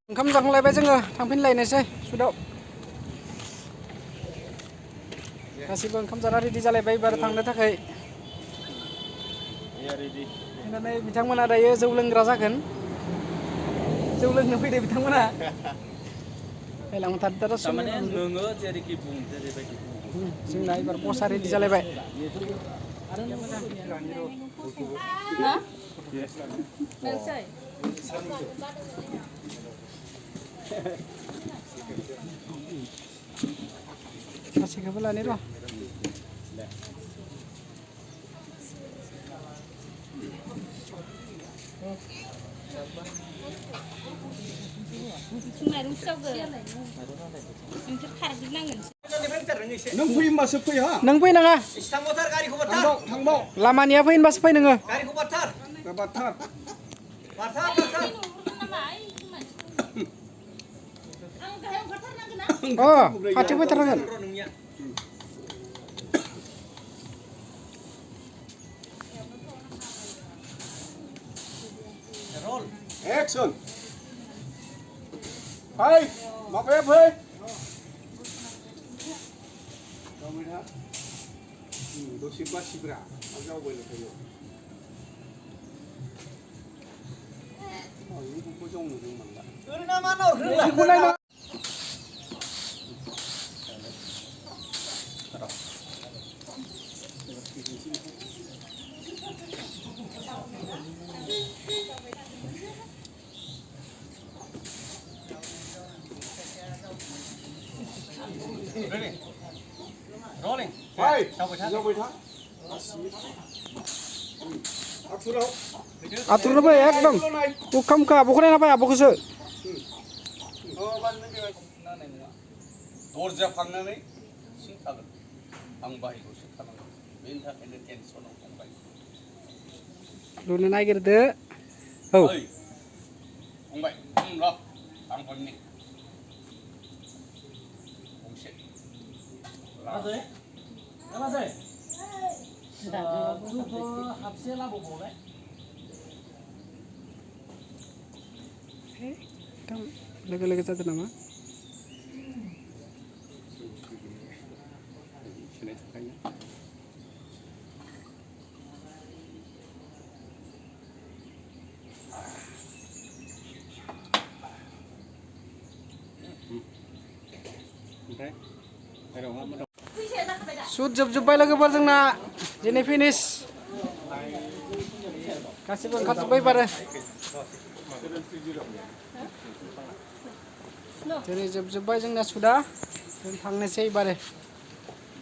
Oंखाम जाखांलायबाय जोङो थांफिनलायनोसै सुदाव गासिबो ओंखाम जाना रेडि जालायबाय एबार थांनो थाखाय फैनानै बिथांमोना दायो जौ लोंग्रा जागोन जौ लोंनो फैदो बिथांमोना फैलांथार जोंना एबार बसा रेडि जालायबाय गासैखौबो लानि र' नों फैयोबासो फै हा नों फैनाङा थांबाव लामानिया फै होनबासो फै नोङो बाथार अ खाथियाव फैथारनांगोन एक्शन फै माबाया फै दसे बासिब्रा आं जावबायनो फैयो बेखौ जों नुदों मोनला ओरैनो मा नाव Rolling. Hey, जावबाय था आथुरनो फै एकदम उखामखा आब'खौ नायना फै आब'खौसो दरजा फांनानै सिं थागोन आं बाहायखौसो थानांगोन बेनि थाखायनो टेनसनाव फंबाय लुनो नागिरदो औ फंबाय र' आं हरनि गंसे लोगो लोगो जादों नामा सुट जोबजोब्बाय लोगोफोर जोंना दिनै फिनिश गासिबो ओंखारजोब्बाय बारो दिनै जोबजोब्बाय जोंना सुदा जों थांनोसै बारे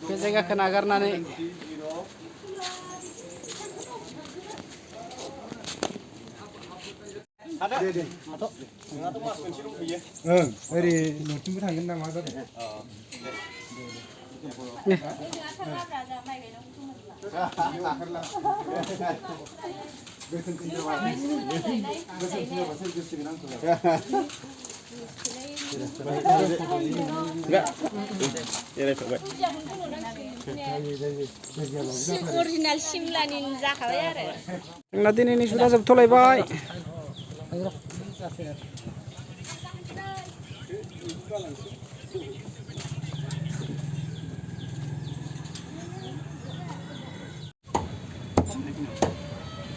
बे जायगाखौ नागारनानै ओरै न'थिंबो थांगोन नामा जादों अरिजिनाल सिमलानि जाखाबाय आरो जोंना दिनैनि सुदा जोबथ'लायबाय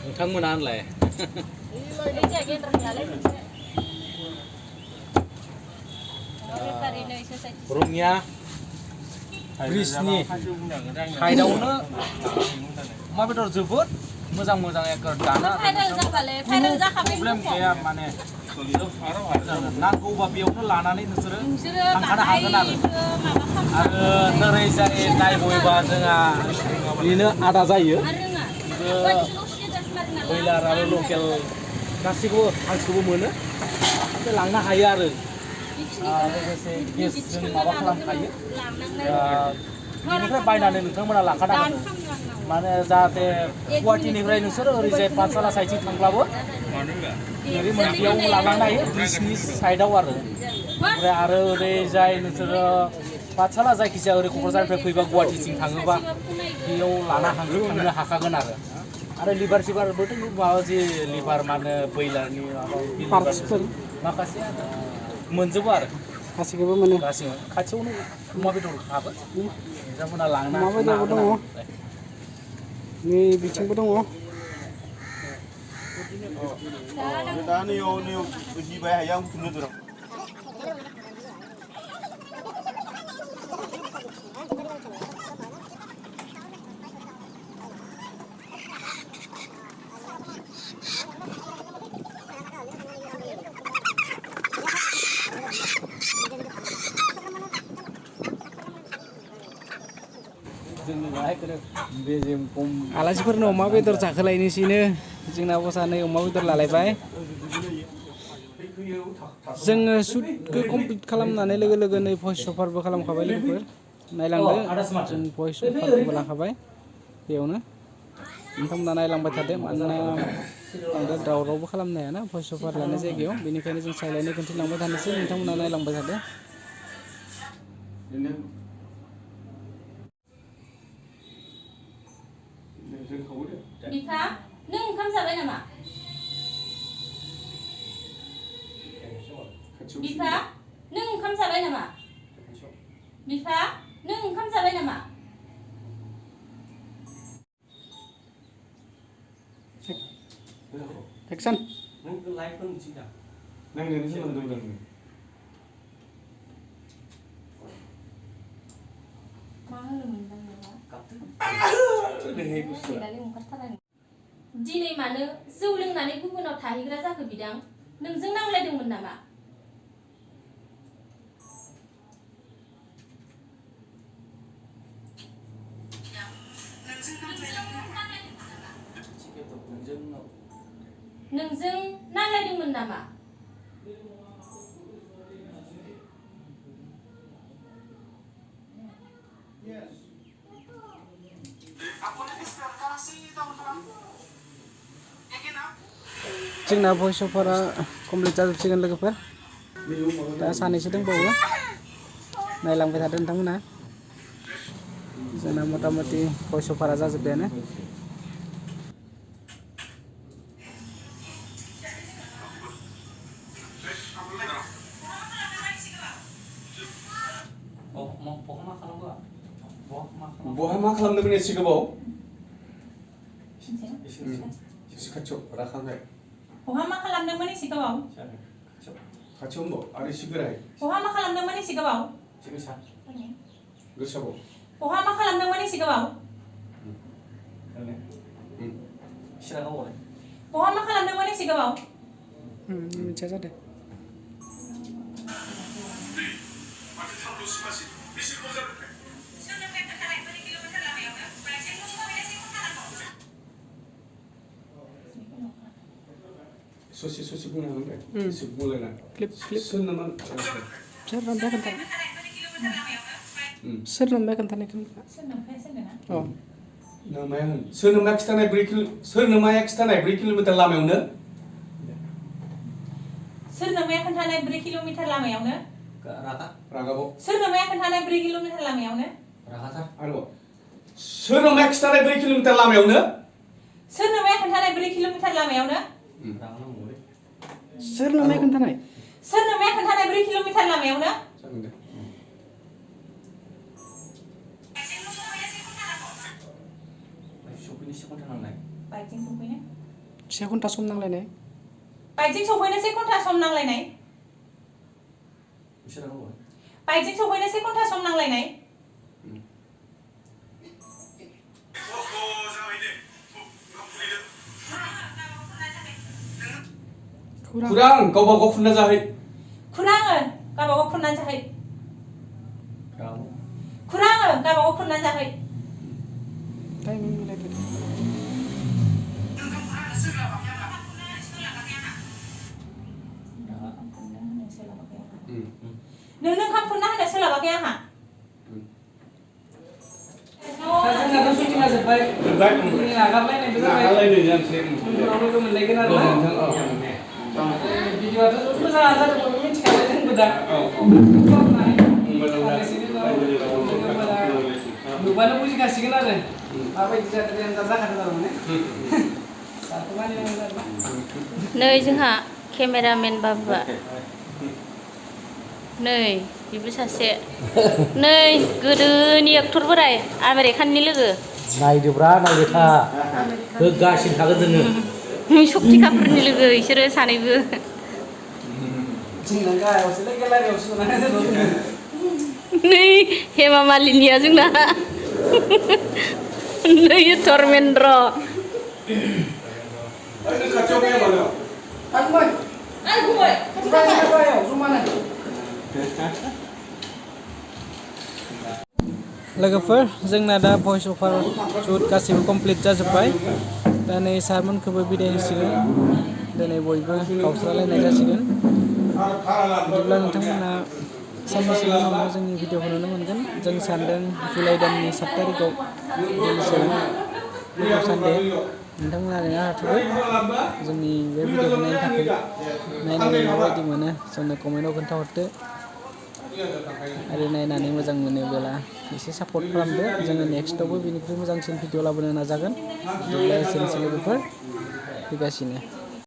नोंथांमोना होनलाय रङिया ब्रिजनि साइडआवनो अमा बेदर जोबोद मोजां मोजां एकर दाना प्रब्लेम गैया माने नांगौबा बेयावनो लानानै नोंसोरो थांखानो हागोन आरो नोरैजाय नायबोबा जोंहा बेनो आदा जायो ब्रयलार आरो लकेल गासैखौबो हांसोखौबो मोनो बे लांनो हायो आरो लोगोसे गेसजों माबा खालामखायो बेनिफ्राय बायनानै नोंथांमोना लांखानांगोन माने जाहाथे गुवाहाटीनिफ्राय नोंसोर ओरैजाय पाठशाला साइडथिं थांब्लाबो ओरै मोनसेयाव लांनो हायो ब्रिजनि साइडआव आरो ओमफ्राय आरो ओरैजाय नोंसोरो पाठशाला जायखिजाया ओरै क'क्राझारनिफ्राय फैबा गुवाहाटीथिं थाङोबा बेयाव थांनो हाखागोन आरो लिभार सिभारबोथ' माबा जि लिभार मा होनो ब्रयलारनि माबा माखासे मोनजोबो आरो गासिखौबो मोनो गासिबो खाथियावनो अमा बेदर हाबो नोंथांमोना लांनो अमा बेदरबो दङ नै बिथिंबो दङ दा नैयाव जिबाय हायो आं बुथुमनो दर आलासिफोरनो अमा बेदर जाखोलायनोसैनो जोंना बसा नै अमा बेदर लालायबाय जोङो शुटखौ कमप्लिट खालामनानै लोगो लोगो नै भइस अभारबो खालामखाबाय लोगोफोर नायलांदो जों भइस अभारखौबो लाखाबाय बेयावनो नोंथांमोना नायलांबाय थादो मानोना बांद्राय दावरावबो खालामनो हायाना भइस अभार लानाय जायगायाव बेनिखायनो जों साइलेन्टै खिन्थिलांबाय थानोसै नोंथांमोना नायलांबाय थादो बिफा नों ओंखाम जाबाय नामा बिफा नों ओंखाम जाबाय नामा बिफा नों ओंखाम जाबाय नामा एक्सन नायनानै सोलोंदों मा होनोमोन दिनै मानो जौ लोंनानै गुबुनाव थाहैग्रा जाखो बिदां नोंजों नांलायदोंमोन नामा नोंजों नांलायदोंमोन नामा जोंना भइस अभारा कमप्लिट जाजोबसिगोन लोगोफोर दा सानैसो दंबावो नायलांबाय थादो नोंथांमोना जोंना मथा मथि भइस अभारा जाजोब्बायानो बहा मा खालामदोंमोन एसे गोबाव एसे खाथियाव राखांबाय बहा मा खालामदोंमोन एसे गोबाव खाथियाव दं आरो एसे गोराय बहा मा खालामदोंमोन एसे गोबाव गोसाबाव बहा मा खालामदोंमोन एसे गोबाव बहा मा खालामदोंमोन एसे गोबाव मिथिया जादों ससे ससे बुंनो हागोन एसे बुंलायना क्लिप सोर नामा सोर नोंबा खोन्थानाय सोर नोंबा खोन्थानायखौ अ नोमाया होन सोर नोमाया खिथानाय 3 किल'मिटार लामायावनो सोर नोमाया खोन्थानाय 4 किल'मिटार लामायावनो रागाबाव सोर नोमाया खोन्थानाय 4 किल'मिटार लामायावनो आरो सोर नोमाया खिथानाय 4 किल'मिटार लामायावनो सोर नोमाया खोन्थानाय 4 किल'मिटार लामायावनो सोर नोमाया खोन्थानाय 4 किल'मिटार लामायावनो जागोन दे बाइकजों सफैनो 1 घन्टा सम नांलायनाय बाइकजों सफैनो 1 घन्टा सम नांलायनाय बाइकजों सफैनो 1 घन्टा सम नांलायनाय खुरां गावबा गाव खुरना जाहै खुराङो गावबागाव खुरनानै जाहै खुराङो गावबागाव खुरनानै जाहै टाइमिं मिलायदो नोंनो ओंखाम खुरना होनो सोलाबाखै आंहा जोंनाथ' सुटिंआ जोब्बाय नागारलायनायबो जाबाय उनफोराव लोगो मोनलायगोन आरो भिडिअ'आथ' जोबोद मोजां जादों बयबो मिथिखायो जोंबो दा नुबानो बुजिखासिगोन आरो माबायदि जादों देन्जार जाखादों थारमाने नै जोंहा केमेरामेन बाबुआ नै बेबो सासे नै गोदोनि एक्टर बोराय आमेरिकाननि लोगो नायदोब्रा नायबाय था होगासिनो थागोन जोङो शक्ति कापुरनि लोगो बिसोरो सानैबो जोंना गाहायावसोलै गेलारियावसो नुनानै दोनदों नै हेमा मालिनिया जोंना नै धर्मेन्द्र थांबाय गाहायाव जमानो लोगोफोर जोंना दा भइस अभार शुट गासैबो कमप्लिट जाजोब्बाय दा नै सारमोनखौबो बिदाय होसिगोन दिनै बयबो गावस्रालायनाय जासिगोन बिदिब्ला नोंथांमोना साननैसोनि उनावनो जोंनि भिडिअखौ नुनो मोनगोन जों सानदों जुलाइ दाननि 7 तारिखआव रिलिज जागोन सानडे नोंथांमोना ओरैनो हाथ'बाय जोंनि बे भिडिअखौ नायनो थाखाय नायनानै माबायदि मोनो जोंनो कमेन्टआव खोन्थाहरदो आरो नायनानै मोजां मोनोब्ला एसे सापर्ट खालामदो जोङो नेक्स्टआवबो बेनिख्रुइ मोजांसिन भिडिअ लाबोनो नाजागोन बिदिब्ला एसेनोसै लोगोफोर फैगासिनो